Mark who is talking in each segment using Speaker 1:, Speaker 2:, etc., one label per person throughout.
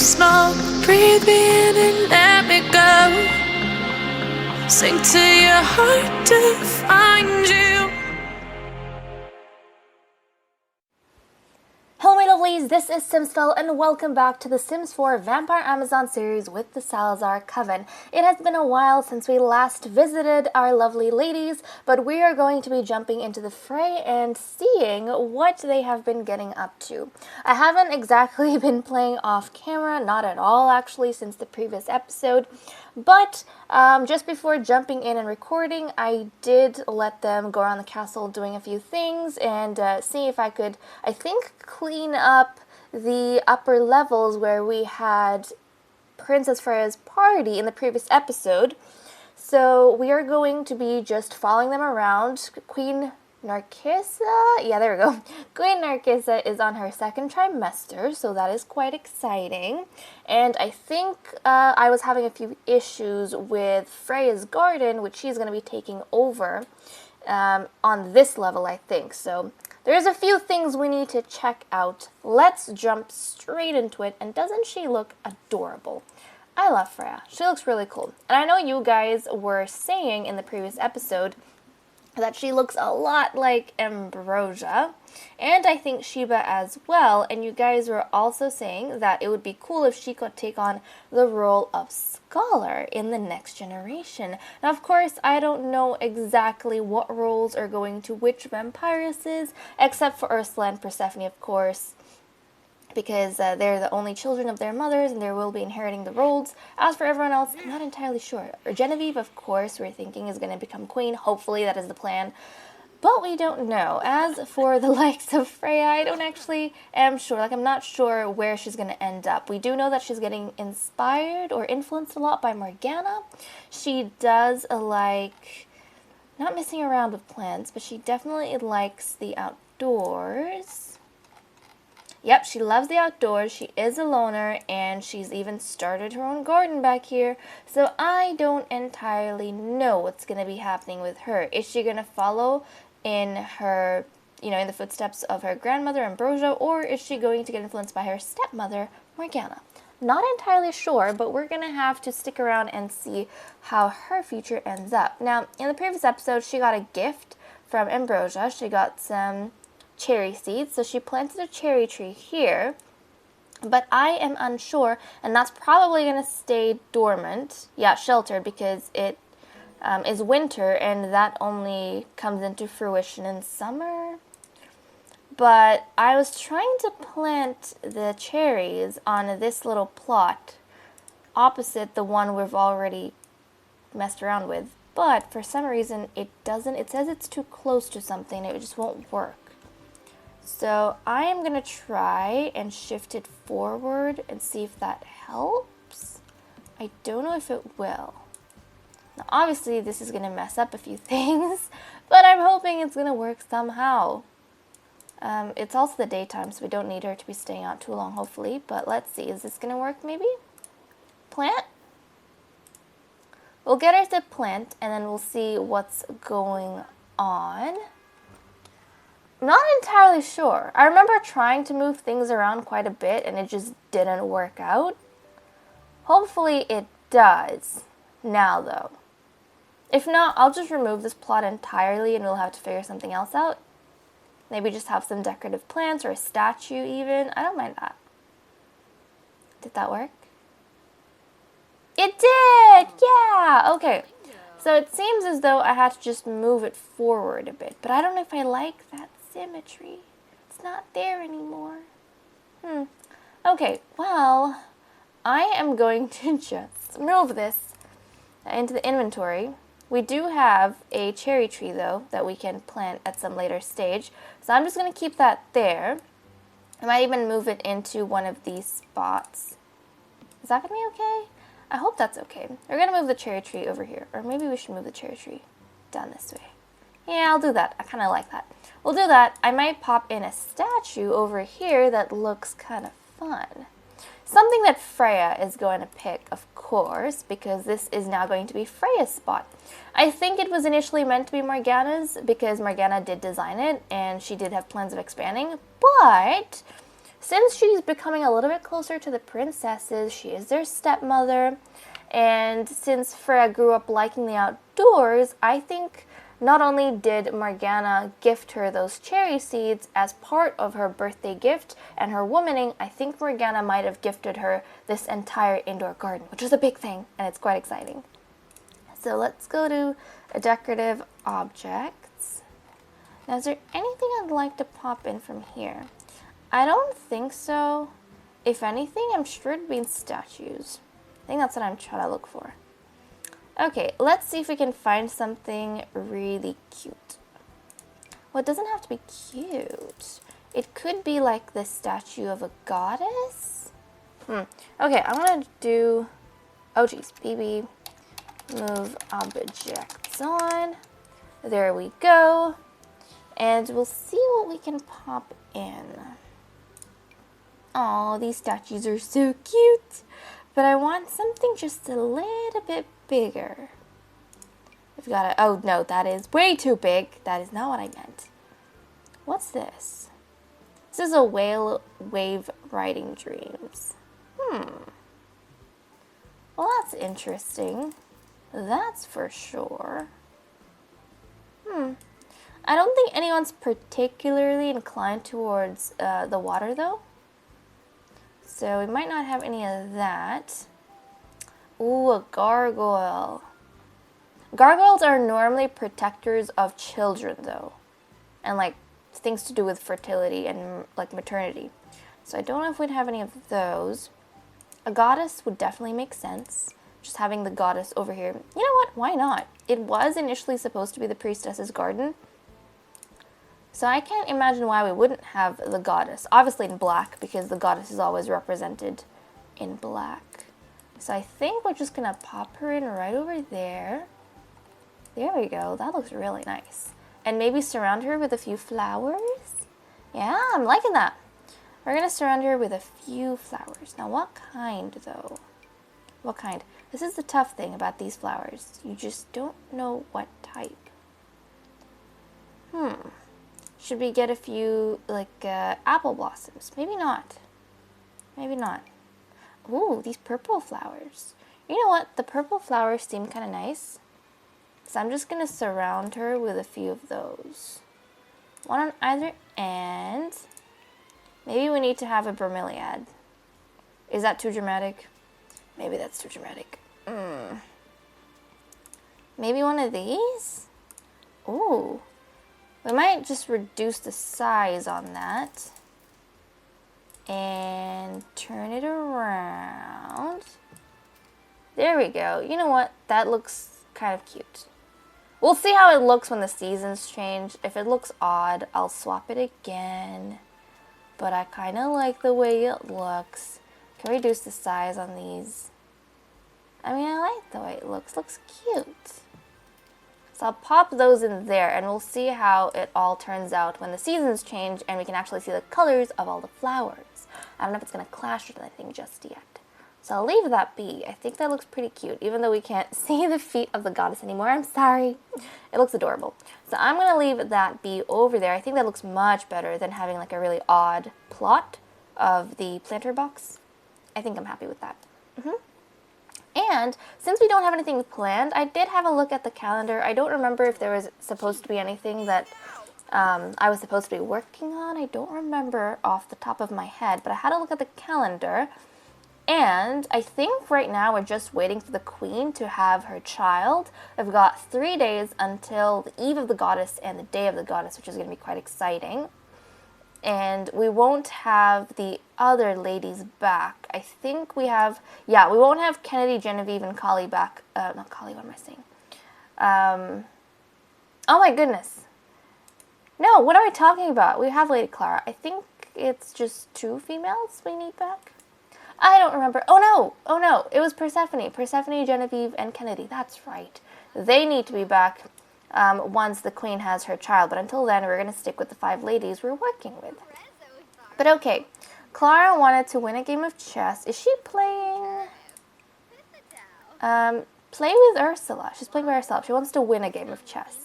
Speaker 1: smoke, breathe me in and let me go. Sink to your heart to find you.
Speaker 2: Hello my lovelies, this is simsfel and welcome back to the Sims 4 Vampire Amazon series with the Salazar Coven. It has been a while since we last visited our lovely ladies, but we are going to be jumping into the fray and seeing what they have been getting up to. I haven't exactly been playing off camera, not at all actually, since the previous episode, but just before jumping in and recording, I did let them go around the castle doing a few things and see if I could, I think, clean up the upper levels where we had Princess Freya's party in the previous episode. So we are going to be just following them around. Queen Narcissa, yeah, there we go. Queen Narcissa is on her second trimester, so that is quite exciting. And I think I was having a few issues with Freya's garden, which she's going to be taking over on this level, I think. So there's a few things we need to check out. Let's jump straight into it. And doesn't she look adorable? I love Freya. She looks really cool. And I know you guys were saying in the previous episode that she looks a lot like Ambrosia, and I think Sheba as well, and you guys were also saying that it would be cool if she could take on the role of Scholar in the next generation. Now, of course, I don't know exactly what roles are going to which vampiresses, except for Ursula and Persephone, of course, because they're the only children of their mothers and they will be inheriting the roles. As for everyone else, I'm not entirely sure. Genevieve, of course, we're thinking is going to become queen. Hopefully that is the plan. But we don't know. As for the likes of Freya, I don't actually am sure. I'm not sure where she's going to end up. We do know that she's getting inspired or influenced a lot by Morgana. She does like, not messing around with plants, but she definitely likes the outdoors. Yep, she loves the outdoors, she is a loner, and she's even started her own garden back here. So I don't entirely know what's going to be happening with her. Is she going to follow in her, in the footsteps of her grandmother, Ambrosia, or is she going to get influenced by her stepmother, Morgana? Not entirely sure, but we're going to have to stick around and see how her future ends up. Now, in the previous episode, she got a gift from Ambrosia. She got some cherry seeds, so she planted a cherry tree here, but I am unsure, and that's probably going to stay dormant, sheltered, because it is winter, and that only comes into fruition in summer. But I was trying to plant the cherries on this little plot opposite the one we've already messed around with, but for some reason it doesn't. It says it's too close to something, it just won't work. So I am going to try and shift it forward and see if that helps. I don't know if it will. Now obviously this is going to mess up a few things, but I'm hoping it's going to work somehow. It's also the daytime, so we don't need her to be staying out too long, hopefully. But let's see, is this going to work maybe? Plant? We'll get her to plant and then we'll see what's going on. Not entirely sure. I remember trying to move things around quite a bit and it just didn't work out. Hopefully it does now though. If not, I'll just remove this plot entirely and we'll have to figure something else out. Maybe just have some decorative plants or a statue even. I don't mind that. Did that work? It did! Yeah! Okay. So it seems as though I had to just move it forward a bit. But I don't know if I like that symmetry. It's not there anymore. Okay, well, I am going to just move this into the inventory. We do have a cherry tree, though, that we can plant at some later stage. So I'm just going to keep that there. I might even move it into one of these spots. Is that going to be okay? I hope that's okay. We're going to move the cherry tree over here. Or maybe we should move the cherry tree down this way. Yeah, I'll do that. I kind of like that. We'll do that. I might pop in a statue over here that looks kind of fun. Something that Freya is going to pick, of course, because this is now going to be Freya's spot. I think it was initially meant to be Morgana's because Morgana did design it and she did have plans of expanding, but since she's becoming a little bit closer to the princesses, she is their stepmother. And since Freya grew up liking the outdoors, I think not only did Morgana gift her those cherry seeds as part of her birthday gift and her womaning, I think Morgana might have gifted her this entire indoor garden, which is a big thing, and it's quite exciting. So let's go to decorative objects. Now, is there anything I'd like to pop in from here? I don't think so. If anything, I'm sure it'd be statues. I think that's what I'm trying to look for. Okay, let's see if we can find something really cute. Well, it doesn't have to be cute. It could be like the statue of a goddess. Okay, I'm gonna do... Oh, geez. BB. Move objects on. There we go. And we'll see what we can pop in. Oh, these statues are so cute. But I want something just a little bit bigger. We've got a... Oh, no, that is way too big. That is not what I meant. What's this? This is a whale wave riding dreams. Well, that's interesting. That's for sure. I don't think anyone's particularly inclined towards the water, though. So we might not have any of that. Ooh, a gargoyle. Gargoyles are normally protectors of children, though. And, like, things to do with fertility and, like, maternity. So I don't know if we'd have any of those. A goddess would definitely make sense. Just having the goddess over here. You know what? Why not? It was initially supposed to be the priestess's garden. So I can't imagine why we wouldn't have the goddess. Obviously in black, because the goddess is always represented in black. So I think we're just going to pop her in right over there. There we go. That looks really nice. And maybe surround her with a few flowers. Yeah, I'm liking that. We're going to surround her with a few flowers. Now, what kind, though? What kind? This is the tough thing about these flowers. You just don't know what type. Should we get a few, like, apple blossoms? Maybe not. Maybe not. Ooh, these purple flowers. You know what? The purple flowers seem kind of nice. So I'm just going to surround her with a few of those. One on either end. Maybe we need to have a bromeliad. Is that too dramatic? Maybe that's too dramatic. Maybe one of these? Ooh. We might just reduce the size on that. And turn it around. There we go. You know what? That looks kind of cute. We'll see how it looks when the seasons change. If it looks odd, I'll swap it again. But I kind of like the way it looks. Can we reduce the size on these? I mean, I like the way it looks. Looks cute. So I'll pop those in there, and we'll see how it all turns out when the seasons change and we can actually see the colors of all the flowers. I don't know if it's going to clash with anything just yet. So I'll leave that be. I think that looks pretty cute, even though we can't see the feet of the goddess anymore. I'm sorry. It looks adorable. So I'm going to leave that be over there. I think that looks much better than having like a really odd plot of the planter box. I think I'm happy with that. And since we don't have anything planned, I did have a look at the calendar. I don't remember if there was supposed to be anything that I was supposed to be working on. I don't remember off the top of my head, but I had a look at the calendar. And I think right now we're just waiting for the queen to have her child. We've got 3 days until the eve of the goddess and the day of the goddess, which is going to be quite exciting. And we won't have the other ladies back. I think we have... Yeah, we won't have Kennedy, Genevieve, and Kali back. Not Kali, what am I saying? Oh my goodness. No, what am I talking about? We have Lady Clara. I think it's just 2 females we need back. I don't remember. Oh no. It was Persephone. Persephone, Genevieve, and Kennedy. That's right. They need to be back once the queen has her child. But until then, we're going to stick with the 5 ladies we're working with. But okay. Clara wanted to win a game of chess. Is she playing? Play with Ursula. She's playing by herself. She wants to win a game of chess.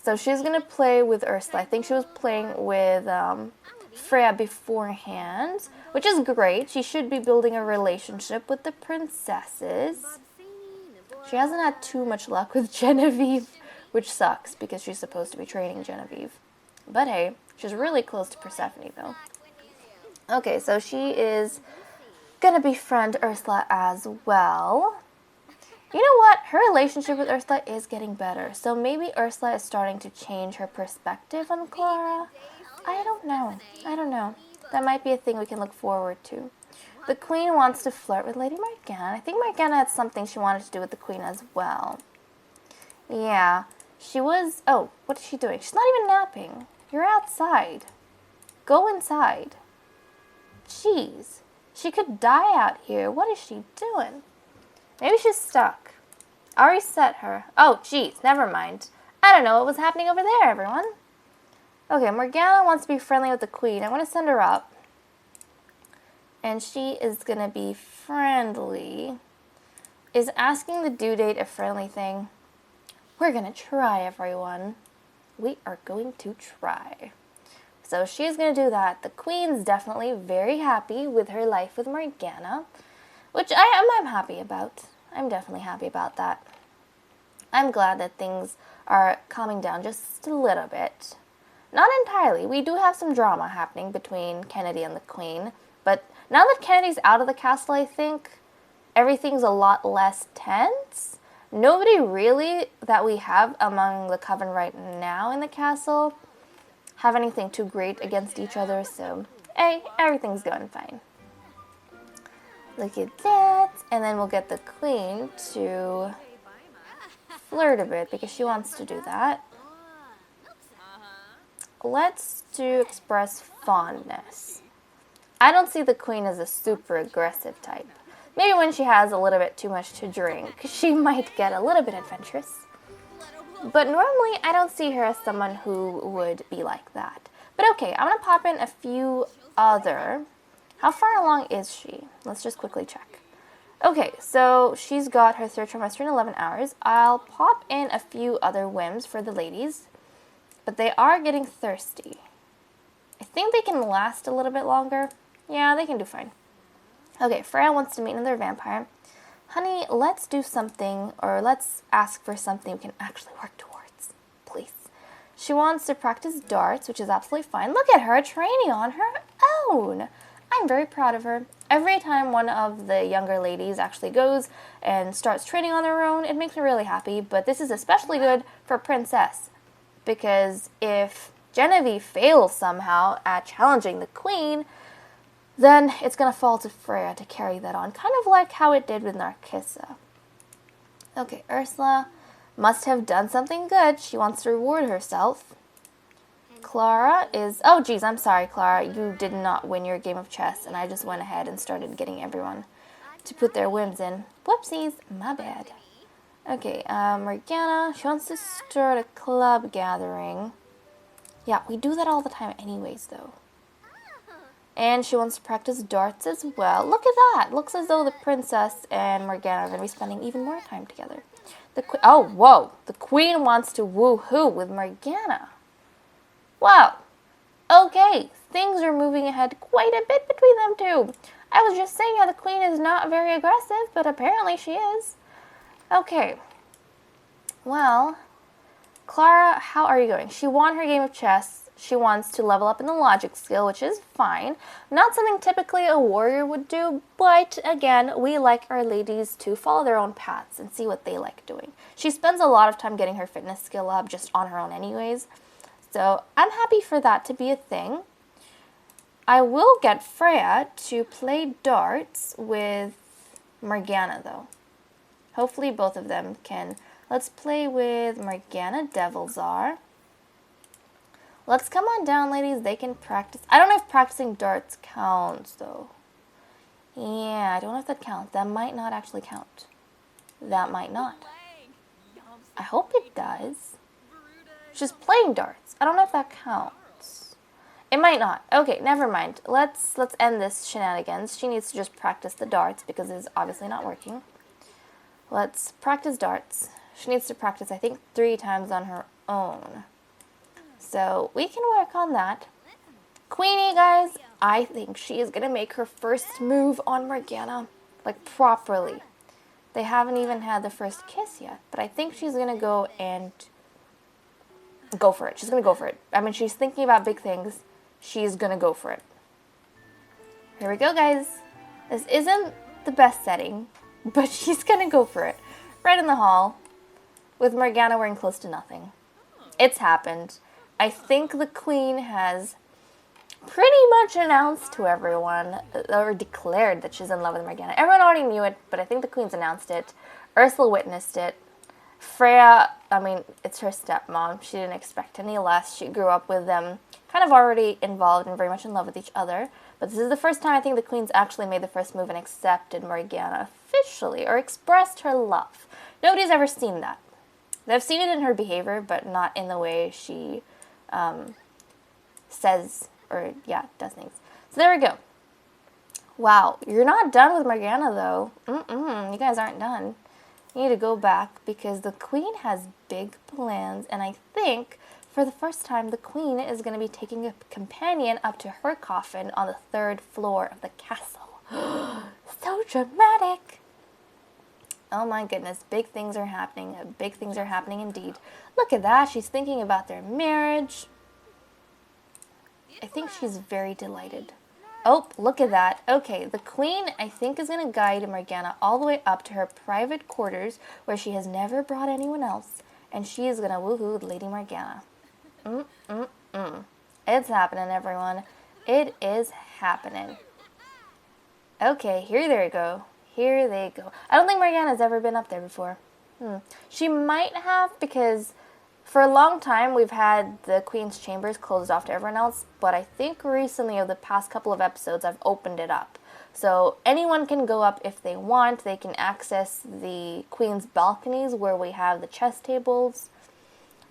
Speaker 2: So she's going to play with Ursula. I think she was playing with Freya beforehand, which is great. She should be building a relationship with the princesses. She hasn't had too much luck with Genevieve, which sucks because she's supposed to be training Genevieve. But hey, she's really close to Persephone though. Okay, so she is gonna befriend Ursula as well. You know what? Her relationship with Ursula is getting better. So maybe Ursula is starting to change her perspective on Clara. I don't know. That might be a thing we can look forward to. The Queen wants to flirt with Lady Morgana. I think Morgana had something she wanted to do with the Queen as well. Yeah. She was... Oh, what is she doing? She's not even napping. You're outside. Go inside. Jeez. She could die out here. What is she doing? Maybe she's stuck. I'll reset her. Oh, jeez. Never mind. I don't know what was happening over there, everyone. Okay, Morgana wants to be friendly with the Queen. I want to send her up. And she is going to be friendly. Is asking the due date a friendly thing? We're going to try, everyone. We are going to try. So she's going to do that. The Queen's definitely very happy with her life with Morgana, which I'm happy about. I'm definitely happy about that. I'm glad that things are calming down just a little bit. Not entirely. We do have some drama happening between Kennedy and the Queen, but now that Kennedy's out of the castle, I think everything's a lot less tense. Nobody really that we have among the Coven right now in the castle have anything too great against each other, so hey, everything's going fine. Look at that. And then we'll get the Queen to flirt a bit because she wants to do that. Let's do express fondness. I don't see the Queen as a super aggressive type. Maybe when she has a little bit too much to drink, she might get a little bit adventurous. But normally, I don't see her as someone who would be like that. But okay, I'm going to pop in a few other... How far along is she? Let's just quickly check. Okay, so she's got her third trimester in 11 hours. I'll pop in a few other whims for the ladies. But they are getting thirsty. I think they can last a little bit longer. Yeah, they can do fine. Okay, Freya wants to meet another vampire. Honey, let's do something, or let's ask for something we can actually work towards. Please. She wants to practice darts, which is absolutely fine. Look at her training on her own. I'm very proud of her. Every time one of the younger ladies actually goes and starts training on their own, it makes me really happy. But this is especially good for Princess, because if Genevieve fails somehow at challenging the Queen, then it's going to fall to Freya to carry that on, kind of like how it did with Narcissa. Okay, Ursula must have done something good. She wants to reward herself. Clara is... Oh, geez, I'm sorry, Clara. You did not win your game of chess, and I just went ahead and started getting everyone to put their whims in. Whoopsies, my bad. Okay, Morgana, she wants to start a club gathering. Yeah, we do that all the time anyways, though. And she wants to practice darts as well. Look at that. Looks as though the princess and Morgana are going to be spending even more time together. Oh, whoa. The Queen wants to woo-hoo with Morgana. Wow. Okay. Things are moving ahead quite a bit between them two. I was just saying how the Queen is not very aggressive, but apparently she is. Okay. Well, Clara, how are you going? She won her game of chess. She wants to level up in the logic skill, which is fine. Not something typically a warrior would do, but again, we like our ladies to follow their own paths and see what they like doing. She spends a lot of time getting her fitness skill up just on her own anyways. So I'm happy for that to be a thing. I will get Freya to play darts with Morgana though. Hopefully both of them can. Let's play with Morgana Devilzar. Let's come on down, ladies. They can practice. I don't know if practicing darts counts, though. Yeah, I don't know if that counts. That might not actually count. That might not. I hope it does. She's playing darts. I don't know if that counts. It might not. Okay, never mind. Let's end this shenanigans. She needs to just practice the darts because it's obviously not working. Let's practice darts. She needs to practice, I think, 3 times on her own. So we can work on that. Queenie, guys, I think she is going to make her first move on Morgana, like properly. They haven't even had the first kiss yet, but I think she's going to go and go for it. She's going to go for it. I mean, she's thinking about big things. She's going to go for it. Here we go, guys. This isn't the best setting, but she's going to go for it. Right in the hall, with Morgana wearing close to nothing. It's happened. I think the queen has pretty much announced to everyone, or declared that she's in love with Morgana. Everyone already knew it, but I think the queen's announced it. Ursula witnessed it. Freya, I mean, it's her stepmom. She didn't expect any less. She grew up with them, kind of already involved and very much in love with each other. But this is the first time I think the queen's actually made the first move and accepted Morgana officially, or expressed her love. Nobody's ever seen that. They've seen it in her behavior, but not in the way she says, or yeah, does things. So there we go. Wow, you're not done with Morgana though. You guys aren't done. You need to go back because the queen has big plans, and I think for the first time the queen is going to be taking a companion up to her coffin on the 3rd floor of the castle. So dramatic. Oh my goodness, big things are happening. Big things are happening indeed. Look at that, she's thinking about their marriage. I think she's very delighted. Oh, look at that. Okay, the queen, I think, is going to guide Morgana all the way up to her private quarters where she has never brought anyone else. And she is going to woohoo Lady Morgana. It's happening, everyone. It is happening. Okay, here they go. Here they go. I don't think Morgana's ever been up there before. She might have, because for a long time we've had the Queen's Chambers closed off to everyone else, but I think recently, over the past couple of episodes, I've opened it up. So anyone can go up if they want. They can access the Queen's balconies where we have the chess tables.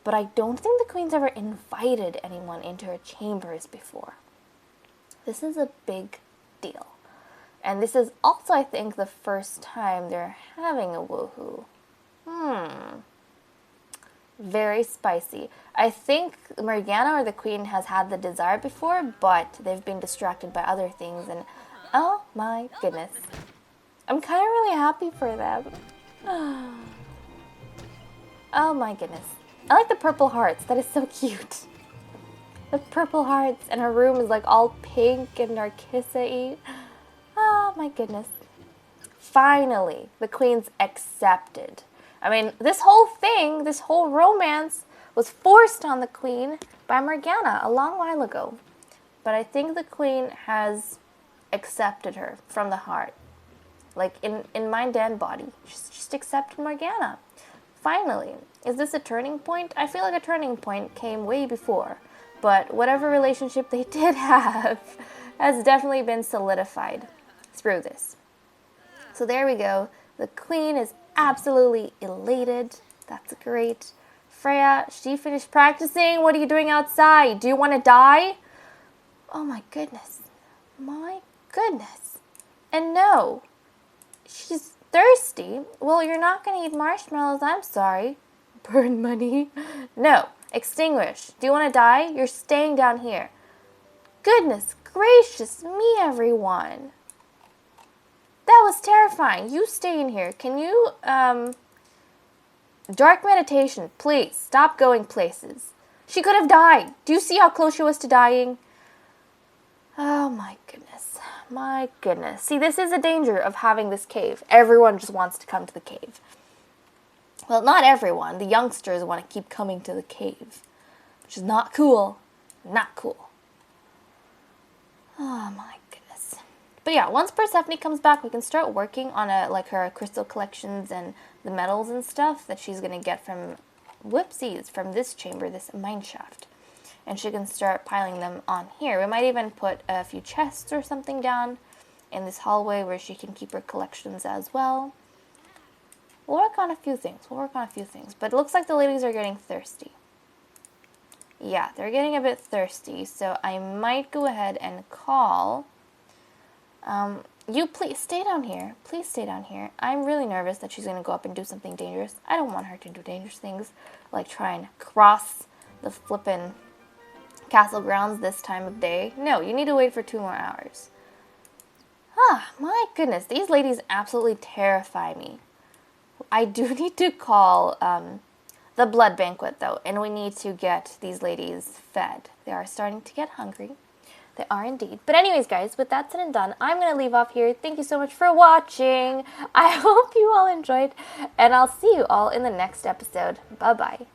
Speaker 2: But I don't think the Queen's ever invited anyone into her chambers before. This is a big deal. And this is also, I think, the first time they're having a woohoo. Very spicy. I think Morgana or the Queen has had the desire before, but they've been distracted by other things, and oh my goodness. I'm kind of really happy for them. Oh my goodness. I like the purple hearts. That is so cute. The purple hearts, and her room is like all pink and narcissa-y. Oh my goodness. Finally, the Queen's accepted. I mean, this whole thing, this whole romance was forced on the Queen by Morgana a long while ago. But I think the Queen has accepted her from the heart. Like in mind and body. She's just accepted Morgana. Finally. Is this a turning point? I feel like a turning point came way before. But whatever relationship they did have has definitely been solidified through this. So there we go. The Queen is absolutely elated. That's great. Freya, she finished practicing. What are you doing outside? Do you want to die? Oh my goodness. My goodness. And no, she's thirsty. Well, you're not going to eat marshmallows. I'm sorry. Burn money. No, extinguish. Do you want to die? You're staying down here. Goodness gracious me, everyone. That was terrifying. You stay in here. Can you, dark meditation, please. Stop going places. She could have died. Do you see how close she was to dying? Oh my goodness. My goodness. See, this is a danger of having this cave. Everyone just wants to come to the cave. Well, not everyone. The youngsters want to keep coming to the cave. Which is not cool. Not cool. Oh my goodness. But yeah, once Persephone comes back, we can start working on her crystal collections and the metals and stuff that she's going to get from, whoopsies, from this chamber, this mine shaft. And she can start piling them on here. We might even put a few chests or something down in this hallway where she can keep her collections as well. We'll work on a few things. But it looks like the ladies are getting thirsty. Yeah, they're getting a bit thirsty. So I might go ahead and call. You please stay down here. Please stay down here. I'm really nervous that she's going to go up and do something dangerous. I don't want her to do dangerous things. Like try and cross the flippin' castle grounds this time of day. No, you need to wait for 2 more hours. Ah, my goodness, these ladies absolutely terrify me. I do need to call the blood banquet, though, and we need to get these ladies fed. They are starting to get hungry. They are indeed. But anyways, guys, with that said and done, I'm going to leave off here. Thank you so much for watching. I hope you all enjoyed, and I'll see you all in the next episode. Bye-bye.